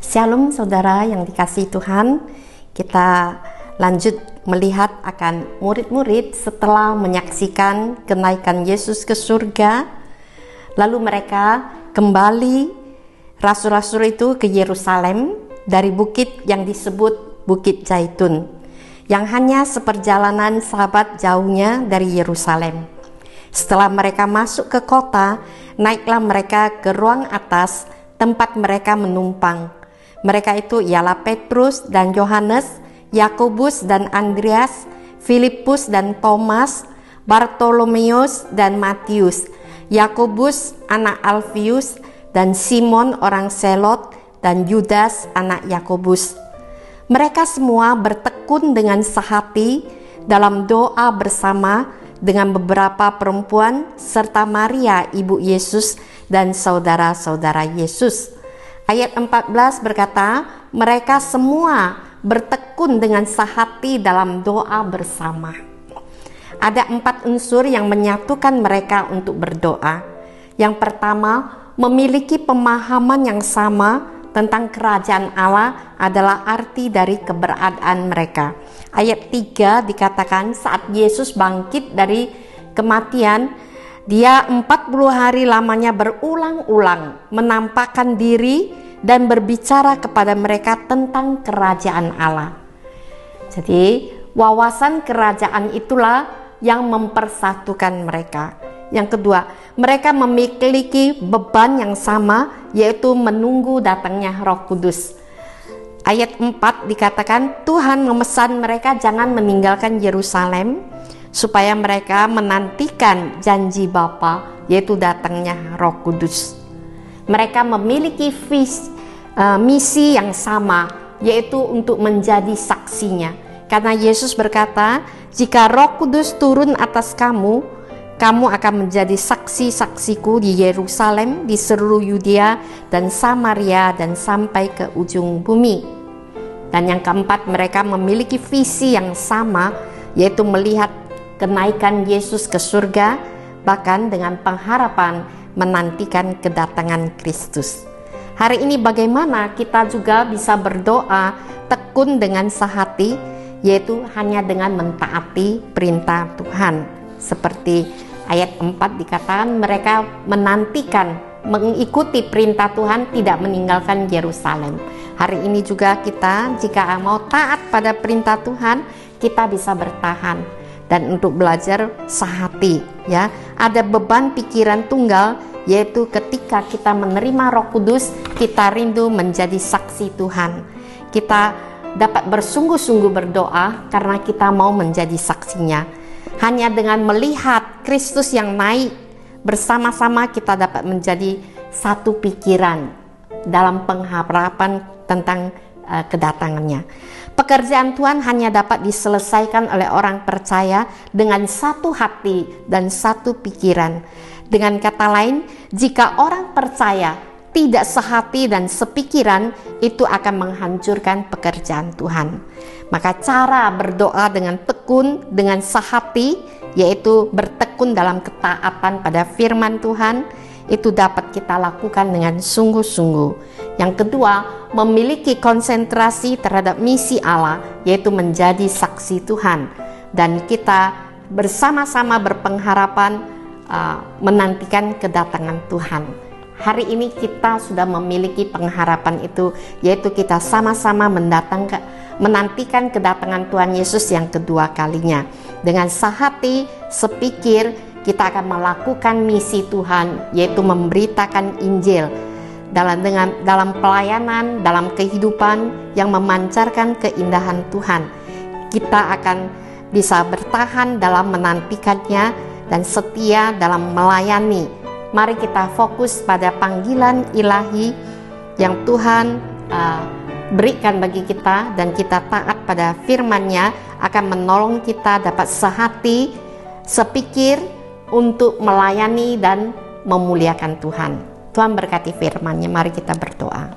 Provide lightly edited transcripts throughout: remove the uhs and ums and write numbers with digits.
Shalom saudara yang dikasihi Tuhan. Kita lanjut melihat akan murid-murid setelah menyaksikan kenaikan Yesus ke surga. Lalu mereka kembali, rasul-rasul itu ke Yerusalem dari bukit yang disebut Bukit Zaitun, yang hanya seperjalanan sahabat jauhnya dari Yerusalem. Setelah mereka masuk ke kota, naiklah mereka ke ruang atas tempat mereka menumpang. Mereka itu ialah Petrus dan Yohanes, Yakobus dan Andreas, Filipus dan Thomas, Bartolomeus dan Matius, Yakobus anak Alfius dan Simon orang Selot dan Yudas anak Yakobus. Mereka semua bertekun dengan sehati dalam doa bersama dengan beberapa perempuan serta Maria ibu Yesus dan saudara-saudara Yesus. Ayat 14 berkata, mereka semua bertekun dengan sehati dalam doa bersama. Ada 4 unsur yang menyatukan mereka untuk berdoa. Yang pertama, memiliki pemahaman yang sama tentang kerajaan Allah adalah arti dari keberadaan mereka. Ayat 3 dikatakan saat Yesus bangkit dari kematian, Dia 40 hari lamanya berulang-ulang menampakkan diri dan berbicara kepada mereka tentang kerajaan Allah. Jadi wawasan kerajaan itulah yang mempersatukan mereka. Yang kedua, mereka memiliki beban yang sama, yaitu menunggu datangnya Roh Kudus. Ayat 4 dikatakan Tuhan memesan mereka jangan meninggalkan Yerusalem, supaya mereka menantikan janji Bapa, yaitu datangnya Roh Kudus. Mereka memiliki misi yang sama, yaitu untuk menjadi saksinya. Karena Yesus berkata, jika Roh Kudus turun atas kamu, kamu akan menjadi saksi-saksiku di Yerusalem, di seluruh Yudea dan Samaria dan sampai ke ujung bumi. Dan yang keempat, mereka memiliki visi yang sama, yaitu melihat kenaikan Yesus ke surga, bahkan dengan pengharapan menantikan kedatangan Kristus. Hari ini bagaimana kita juga bisa berdoa tekun dengan sehati, yaitu hanya dengan mentaati perintah Tuhan. Seperti ayat 4 dikatakan mereka menantikan, mengikuti perintah Tuhan, tidak meninggalkan Yerusalem. Hari ini juga kita jika mau taat pada perintah Tuhan, kita bisa bertahan. Dan untuk belajar sehati, ya, ada beban pikiran tunggal, yaitu ketika kita menerima Roh Kudus, kita rindu menjadi saksi Tuhan. Kita dapat bersungguh-sungguh berdoa karena kita mau menjadi saksinya. Hanya dengan melihat Kristus yang naik bersama-sama, kita dapat menjadi satu pikiran dalam pengharapan tentang kedatangannya. Pekerjaan Tuhan hanya dapat diselesaikan oleh orang percaya dengan satu hati dan satu pikiran. Dengan kata lain, jika orang percaya tidak sehati dan sepikiran, itu akan menghancurkan pekerjaan Tuhan. Maka cara berdoa dengan tekun, dengan sehati, yaitu bertekun dalam ketaatan pada firman Tuhan, itu dapat kita lakukan dengan sungguh-sungguh. Yang kedua, memiliki konsentrasi terhadap misi Allah, yaitu menjadi saksi Tuhan. Dan kita bersama-sama berpengharapan menantikan kedatangan Tuhan. Hari ini kita sudah memiliki pengharapan itu, yaitu kita sama-sama menantikan kedatangan Tuhan Yesus yang kedua kalinya. Dengan sehati, sepikir, kita akan melakukan misi Tuhan, yaitu memberitakan Injil dalam pelayanan, dalam kehidupan yang memancarkan keindahan Tuhan. Kita akan bisa bertahan dalam menantikannya dan setia dalam melayani. Mari kita fokus pada panggilan ilahi yang Tuhan berikan bagi kita, dan kita taat pada firman-Nya akan menolong kita dapat sehati, sepikir untuk melayani dan memuliakan Tuhan. Tuhan berkati firman-Nya. Mari kita berdoa.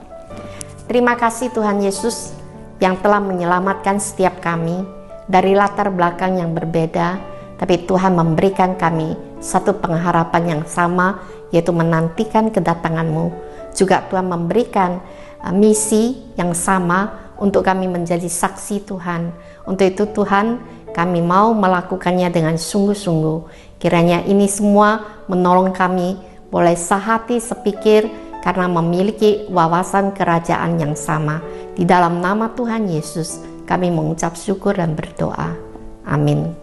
Terima kasih Tuhan Yesus yang telah menyelamatkan setiap kami dari latar belakang yang berbeda, tapi Tuhan memberikan kami satu pengharapan yang sama, yaitu menantikan kedatangan-Mu. Juga Tuhan memberikan misi yang sama untuk kami menjadi saksi Tuhan. Untuk itu Tuhan, kami mau melakukannya dengan sungguh-sungguh. Kiranya ini semua menolong kami boleh sehati sepikir karena memiliki wawasan kerajaan yang sama. Di dalam nama Tuhan Yesus, kami mengucap syukur dan berdoa. Amin.